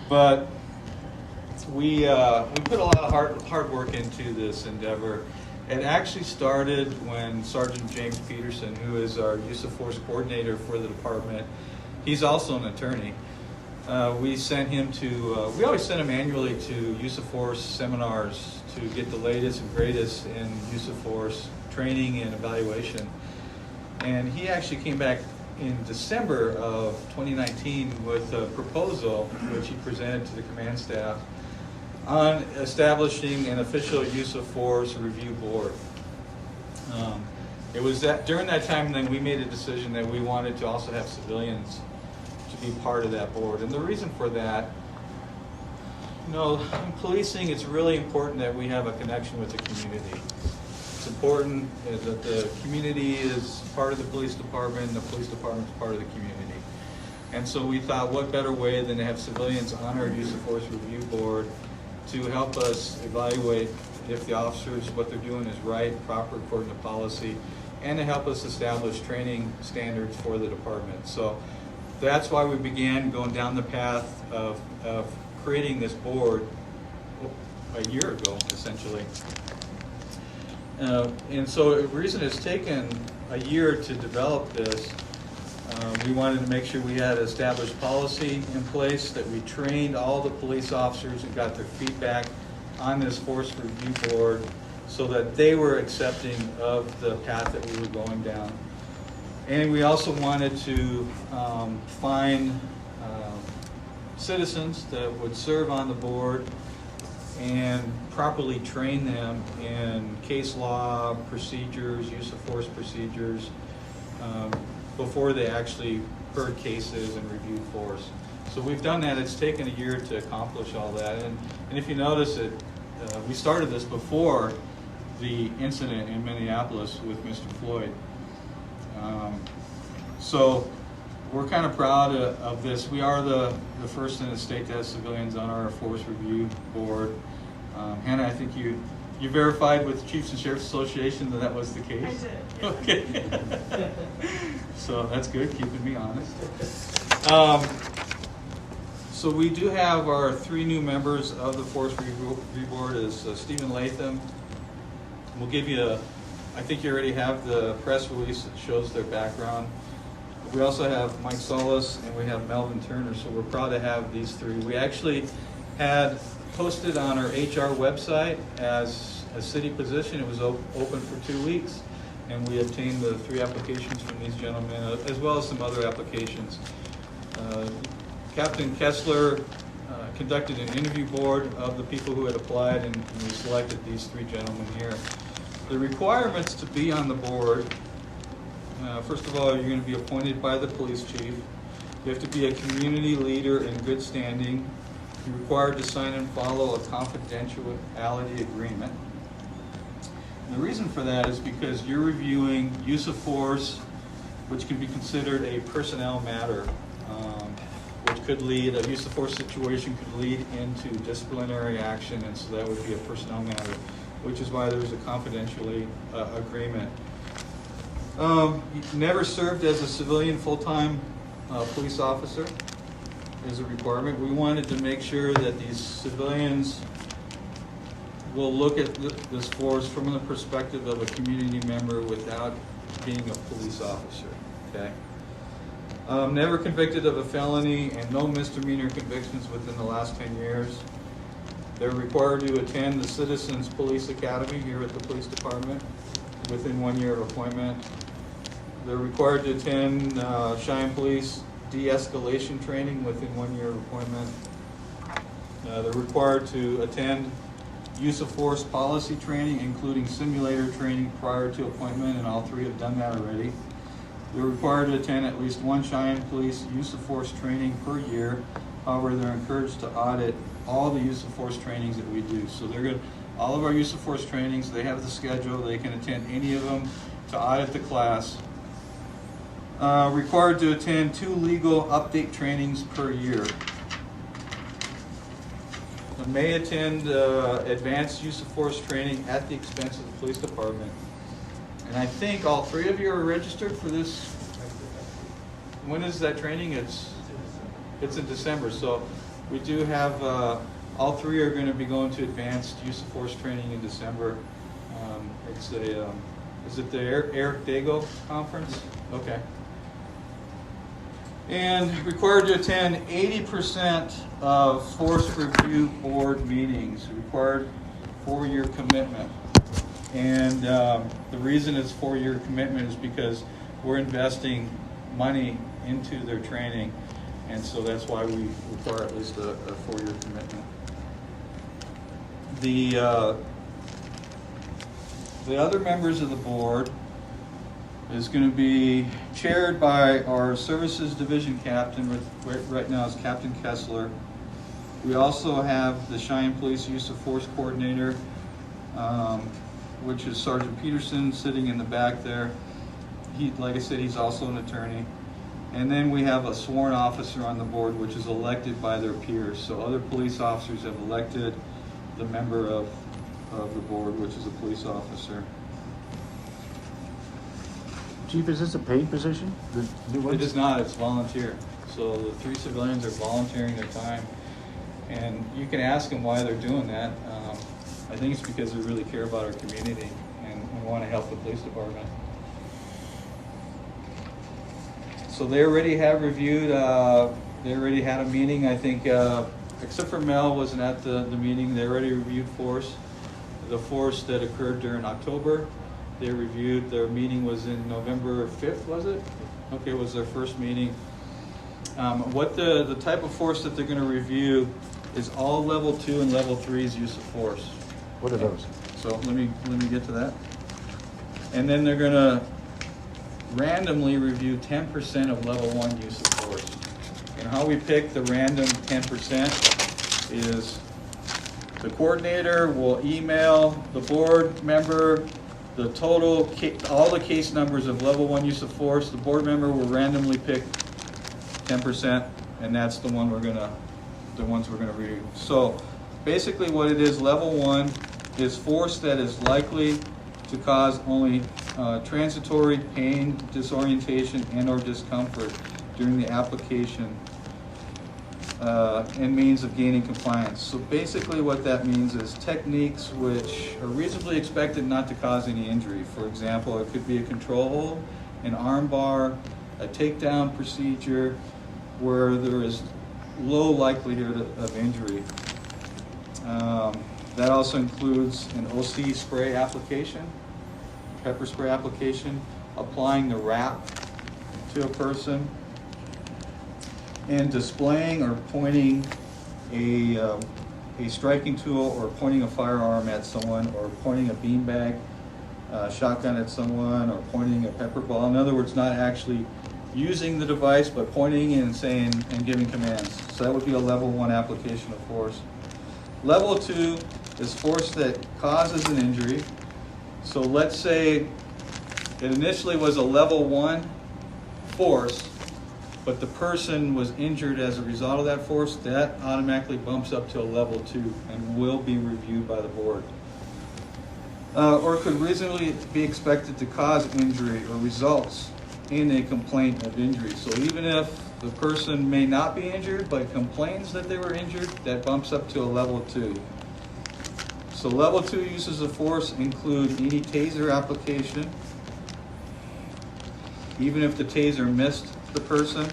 But we put a lot of hard work into this endeavor. It actually started when Sergeant James Peterson, who is our use of force coordinator for the department, he's also an attorney. We sent him to, we always send him annually to use of force seminars to get the latest and greatest in use of force training and evaluation. And he actually came back in December of 2019 with a proposal which he presented to the command staff on establishing an official use of force review board. It was during that time then we made a decision that we wanted to also have civilians to be part of that board. And the reason for that, in policing, it's really important that we have a connection with the community. It's important that the community is part of the police department and the police department is part of the community. And so we thought, what better way than to have civilians on our use of force review board to help us evaluate if the officers, what they're doing is right, proper, according to policy, and to help us establish training standards for the department. So that's why we began going down the path of creating this board a year ago, essentially. And so the reason it's taken a year to develop this, we wanted to make sure we had established policy in place, that we trained all the police officers and got their feedback on this force review board so that they were accepting of the path that we were going down. And we also wanted to find citizens that would serve on the board and properly train them in case law, procedures, use of force procedures, before they actually heard cases and reviewed force. So we've done that. It's taken a year to accomplish all that. And if you notice it, we started this before the incident in Minneapolis with Mr. Floyd. So we're kind of proud of this. We are the first in the state to have civilians on our force review board. Hannah, I think you verified with the Chiefs and Sheriffs Association that was the case? I did. Yes. Okay. So that's good, keeping me honest. So we do have our 3 new members of the force review board is Stephen Latham. We'll give you I think you already have the press release that shows their background. We also have Mike Solis and we have Melvin Turner, so we're proud to have these 3. We actually had posted on our HR website as a city position. It was open for 2 weeks, and we obtained the 3 applications from these gentlemen, as well as some other applications. Captain Kessler conducted an interview board of the people who had applied, and we selected these 3 gentlemen here. The requirements to be on the board, first of all, you're going to be appointed by the police chief. You have to be a community leader in good standing. You're required to sign and follow a confidentiality agreement. And the reason for that is because you're reviewing use of force, which can be considered a personnel matter, which could lead, a use of force situation could lead into disciplinary action, and so that would be a personnel matter, which is why there's a confidentiality agreement. You've never served as a civilian full-time police officer is a requirement. We wanted to make sure that these civilians will look at this force from the perspective of a community member without being a police officer, okay? Never convicted of a felony and no misdemeanor convictions within the last 10 years. They're required to attend the Citizens Police Academy here at the police department within 1 year of appointment. They're required to attend Cheyenne Police de-escalation training within 1 year of appointment. They're required to attend use of force policy training, including simulator training prior to appointment, and all 3 have done that already. They're required to attend at least 1 Cheyenne Police use of force training per year. However, they're encouraged to audit all the use of force trainings that we do. So they're good. All of our use of force trainings, they have the schedule. They can attend any of them to audit the class. Required to attend 2 legal update trainings per year. May attend advanced use of force training at the expense of the police department. And I think all 3 of you are registered for this. When is that training? It's It's in December, so we do have, all three are going to be going to advanced use of force training in December. It's a, is it the Eric Dago conference? Okay. And required to attend 80% of force review board meetings, required 4-year commitment. And the reason it's 4-year commitment is because we're investing money into their training, and so that's why we require at least a 4-year commitment. The other members of the board is going to be chaired by our services division captain, right now is Captain Kessler. We also have the Cheyenne Police Use of Force Coordinator, which is Sergeant Peterson, sitting in the back there. He, like I said, he's also an attorney. And then we have a sworn officer on the board, which is elected by their peers. So other police officers have elected the member of the board, which is a police officer. Chief, is this a paid position? It is not, it's volunteer. So the 3 civilians are volunteering their time. And you can ask them why they're doing that. I think it's because they really care about our community and want to help the police department. So they already have reviewed, they already had a meeting, I think, except for Mel wasn't at the meeting. They already reviewed force. The force that occurred during October, they reviewed. Their meeting was in November 5th, was it? Okay, it was their first meeting. What the type of force that they're going to review is all level 2 and level 3's use of force. What are those? So let me get to that. And then they're going to randomly review 10% of level 1 use of force. And how we pick the random 10% is the coordinator will email the board member the total, all the case numbers of level 1 use of force. The board member will randomly pick 10%, and that's the ones we're gonna review. So basically what it is, level 1 is force that is likely to cause only transitory pain, disorientation, and or discomfort during the application and means of gaining compliance. So basically what that means is techniques which are reasonably expected not to cause any injury. For example, it could be a control hold, an arm bar, a takedown procedure where there is low likelihood of injury. That also includes an OC spray application, pepper spray application, applying the wrap to a person, and displaying or pointing a striking tool or pointing a firearm at someone, or pointing a beanbag shotgun at someone, or pointing a pepper ball. In other words, not actually using the device, but pointing and saying and giving commands. So that would be a level 1 application of force. Level 2 is force that causes an injury. So let's say it initially was a level 1 force, but the person was injured as a result of that force. That automatically bumps up to a level 2 and will be reviewed by the board. Or could reasonably be expected to cause injury or results in a complaint of injury. So even if the person may not be injured but complains that they were injured, that bumps up to a level 2. So level 2 uses of force include any taser application, even if the taser missed the person,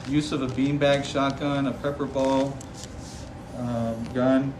use of a beanbag shotgun, a pepper ball, gun,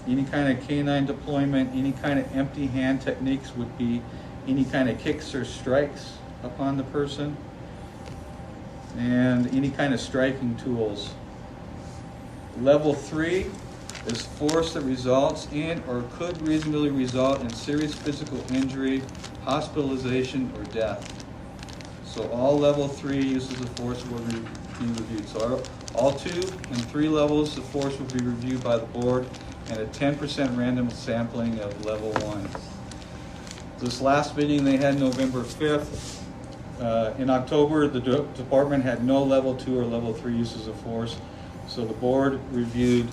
any kind of canine deployment, any kind of empty hand techniques would be any kind of kicks or strikes upon the person, and any kind of striking tools. Level 3 is force that results in or could reasonably result in serious physical injury, hospitalization, or death. So all level 3 uses of force will be reviewed. So all 2 and 3 levels of force will be reviewed by the board, and a 10% random sampling of level 1. This last meeting they had November 5th. In October, the department had no level 2 or level 3 uses of force. So the board reviewed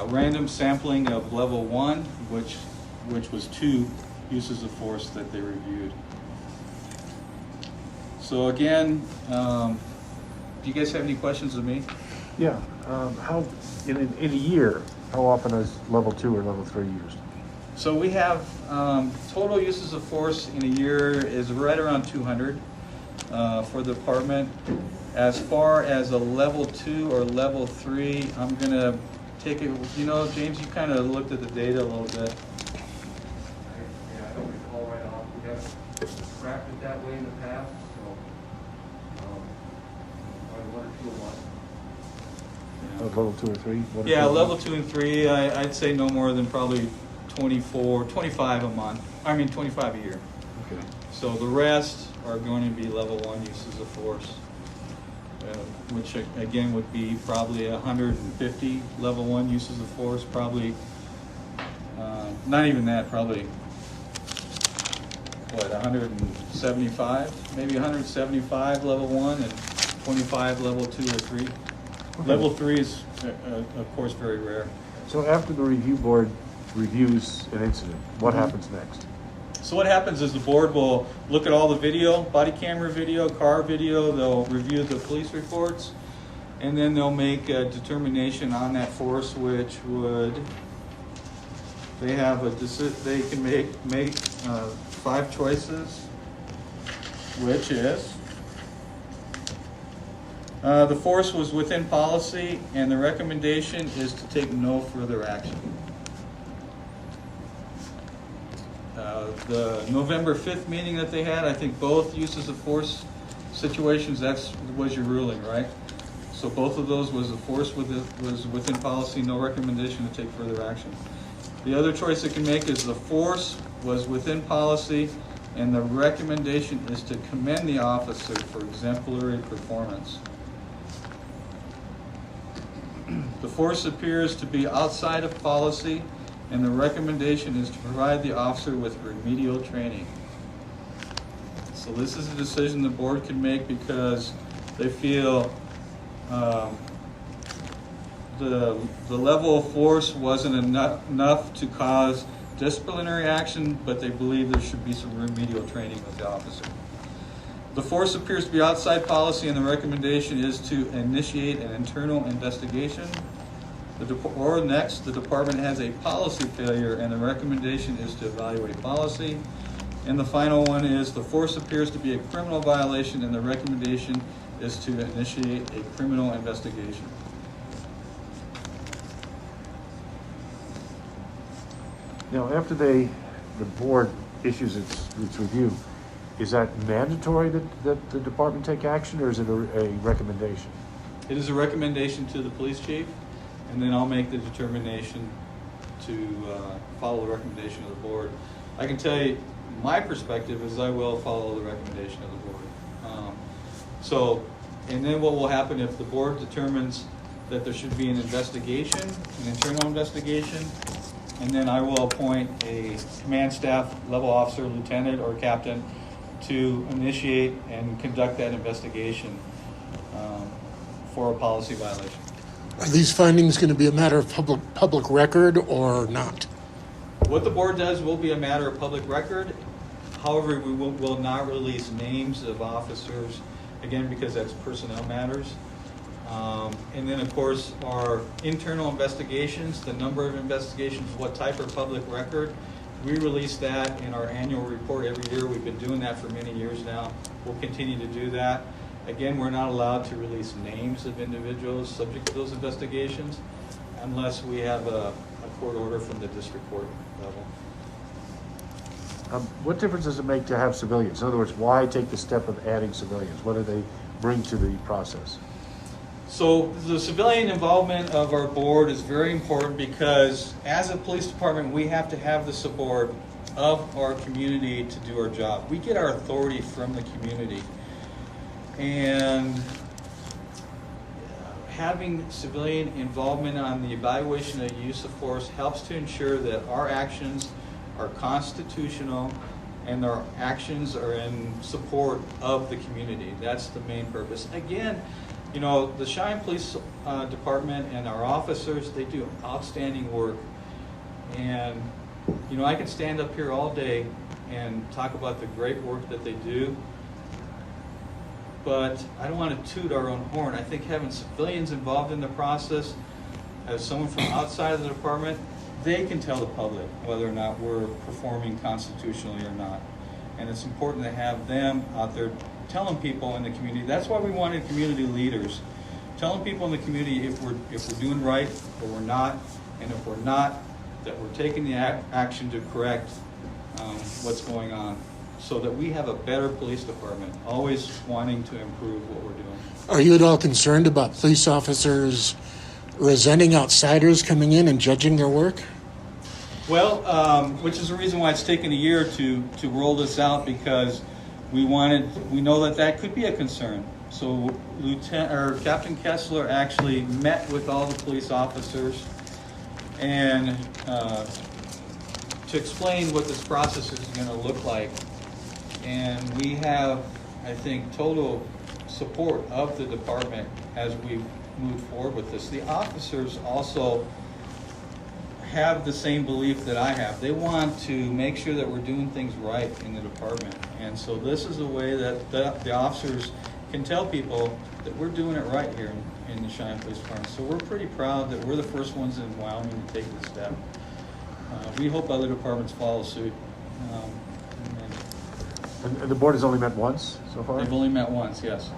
random sampling of level 1, which was 2 uses of force that they reviewed. So again, you guys have any questions of me? Yeah, how, in a year, how often is level 2 or level 3 used? So we have total uses of force in a year is right around 200 for the department. As far as a level 2 or level 3, I'm gonna take it, you know, James, you kind of looked at the data a little bit. Yeah, I don't recall right off. We have tracked it that way in the past, so probably 1 or 2 a month. Level 2 or 3? What are Yeah, those? level 2 and 3, I'd say no more than probably 25 a month. I mean, 25 a year. Okay. So the rest are going to be level 1 uses of force, which again would be probably 150 level 1 uses of force, probably, not even that, probably, what, 175? Maybe 175 level 1 and 25 level 2 or 3. Okay. Level 3 is, of course, very rare. So after the review board reviews an incident, what happens next? So what happens is the board will look at all the video, body camera video, car video, they'll review the police reports, and then they'll make a determination on that force, which would, they have they can make 5 choices, which is, the force was within policy, and the recommendation is to take no further action. The November 5th meeting that they had, I think both uses of force situations, was your ruling, right? So both of those was the force was within policy, no recommendation to take further action. The other choice it can make is the force was within policy, and the recommendation is to commend the officer for exemplary performance. The force appears to be outside of policy, and the recommendation is to provide the officer with remedial training. So this is a decision the board can make because they feel the level of force wasn't enough to cause disciplinary action, but they believe there should be some remedial training with the officer. The force appears to be outside policy, and the recommendation is to initiate an internal investigation. Or next, the department has a policy failure, and the recommendation is to evaluate policy. And the final one is the force appears to be a criminal violation, and the recommendation is to initiate a criminal investigation. Now, after the board issues its review, is that mandatory that the department take action, or is it a recommendation? It is a recommendation to the police chief, and then I'll make the determination to follow the recommendation of the board. I can tell you, my perspective is I will follow the recommendation of the board. And then what will happen if the board determines that there should be an investigation, an internal investigation, and then I will appoint a command staff level officer, lieutenant, or captain to initiate and conduct that investigation for a policy violation. Are these findings going to be a matter of public record or not? What the board does will be a matter of public record. However, we will not release names of officers, again, because that's personnel matters. And then, of course, our internal investigations, the number of investigations, what type of public record, we release that in our annual report every year. We've been doing that for many years now. We'll continue to do that. Again, we're not allowed to release names of individuals subject to those investigations unless we have a court order from the district court level. What difference does it make to have civilians? In other words, why take the step of adding civilians? What do they bring to the process? So the civilian involvement of our board is very important because as a police department, we have to have the support of our community to do our job. We get our authority from the community. And having civilian involvement on the evaluation of use of force helps to ensure that our actions are constitutional and our actions are in support of the community. That's the main purpose. Again, you know, the Cheyenne Police Department and our officers, they do outstanding work. And, you know, I can stand up here all day and talk about the great work that they do. but I don't want to toot our own horn. I think having civilians involved in the process, as someone from outside of the department, they can tell the public whether or not we're performing constitutionally or not. And it's important to have them out there telling people in the community. That's why we wanted community leaders. Telling people in the community if we're doing right or we're not, and if we're not, that we're taking the action to correct what's going on, so that we have a better police department, always wanting to improve what we're doing. Are you at all concerned about police officers resenting outsiders coming in and judging their work? Well, which is the reason why it's taken a year to roll this out, because we know that could be a concern. So Captain Kessler actually met with all the police officers and to explain what this process is going to look like. And we have, I think, total support of the department as we move forward with this. The officers also have the same belief that I have. They want to make sure that we're doing things right in the department. And so this is a way that the officers can tell people that we're doing it right here in the Cheyenne Police Department. So we're pretty proud that we're the first ones in Wyoming to take this step. We hope other departments follow suit. And the board has only met once so far? They've only met once, yes.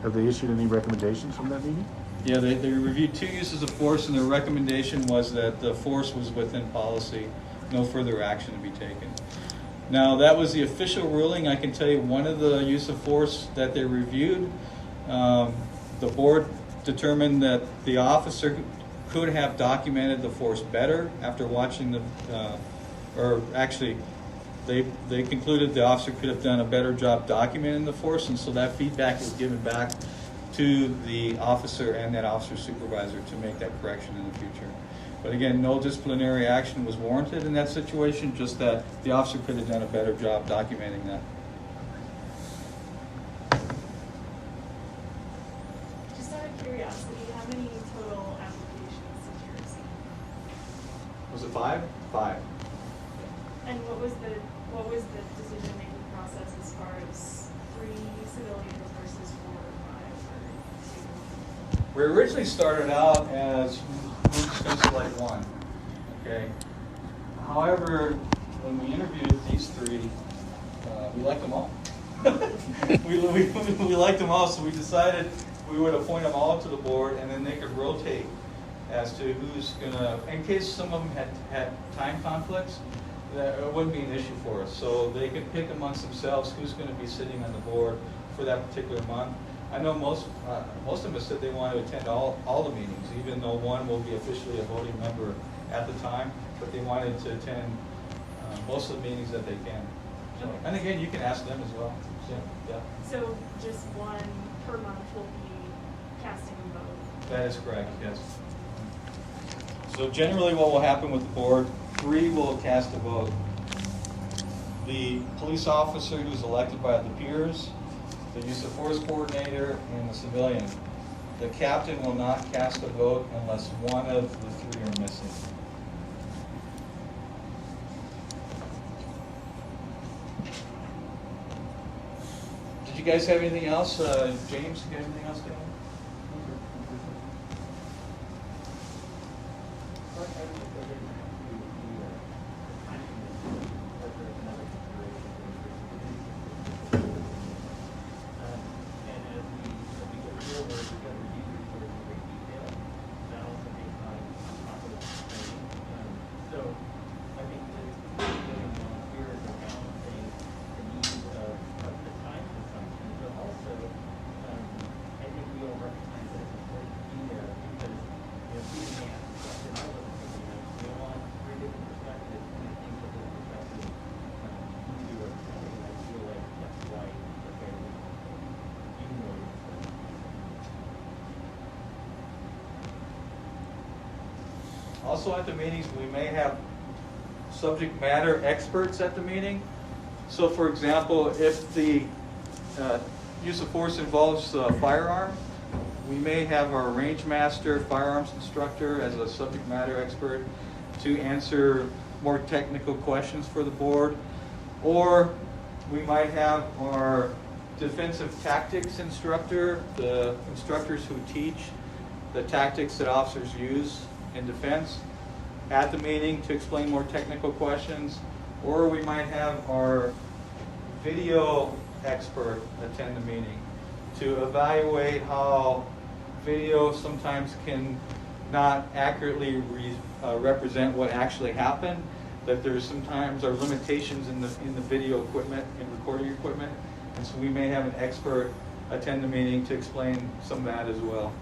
Have they issued any recommendations from that meeting? Yeah, they reviewed 2 uses of force, and their recommendation was that the force was within policy, no further action to be taken. Now, that was the official ruling. I can tell you one of the use of force that they reviewed, the board determined that the officer could have documented the force better after watching they concluded the officer could have done a better job documenting the force, and so that feedback was given back to the officer and that officer supervisor to make that correction in the future. But again, no disciplinary action was warranted in that situation, just that the officer could have done a better job documenting that. Just out of curiosity, how many total applications did you receive? Was it 5? 5. And what was the decision-making process as far as 3 civilians versus 4 or 5? We originally started out as we're just going to select one. Okay. However, when we interviewed these 3, we liked them all. we liked them all, so we decided we would appoint them all to the board, and then they could rotate as to who's going to, in case some of them had time conflicts, that it wouldn't be an issue for us. So they can pick amongst themselves who's going to be sitting on the board for that particular month. I know most of them have said they want to attend all the meetings, even though one will be officially a voting member at the time, but they wanted to attend most of the meetings that they can. So, and again, you can ask them as well. Yeah. So just 1 per month will be casting a vote? That is correct, yes. So generally what will happen with the board, 3 will cast a vote. The police officer who's elected by the peers, the use of force coordinator, and the civilian. The captain will not cast a vote unless one of the 3 are missing. Did you guys have anything else? James, you got anything else to add? Also at the meetings, we may have subject matter experts at the meeting. So for example, if the use of force involves a firearm, we may have our range master, firearms instructor as a subject matter expert to answer more technical questions for the board. Or we might have our defensive tactics instructor, the instructors who teach the tactics that officers use in defense at the meeting to explain more technical questions, or we might have our video expert attend the meeting to evaluate how video sometimes can not accurately represent what actually happened, that there's sometimes are limitations in the video equipment and recording equipment, and so we may have an expert attend the meeting to explain some of that as well.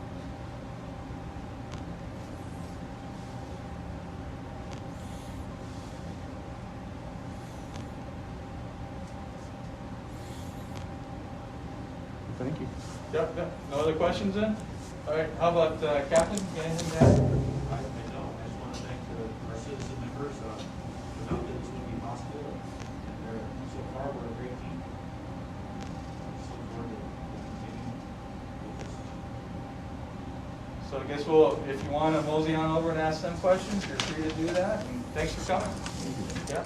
Thank you. Yep. No other questions then? All right, how about Captain? Got anything to add? I don't. I just want to thank our citizen members. Without them, this wouldn't be possible. And they're, so far, we're a great team. Just look forward to continuing with this. So I guess if you want to mosey on over and ask them questions, you're free to do that. And thanks for coming. Yeah.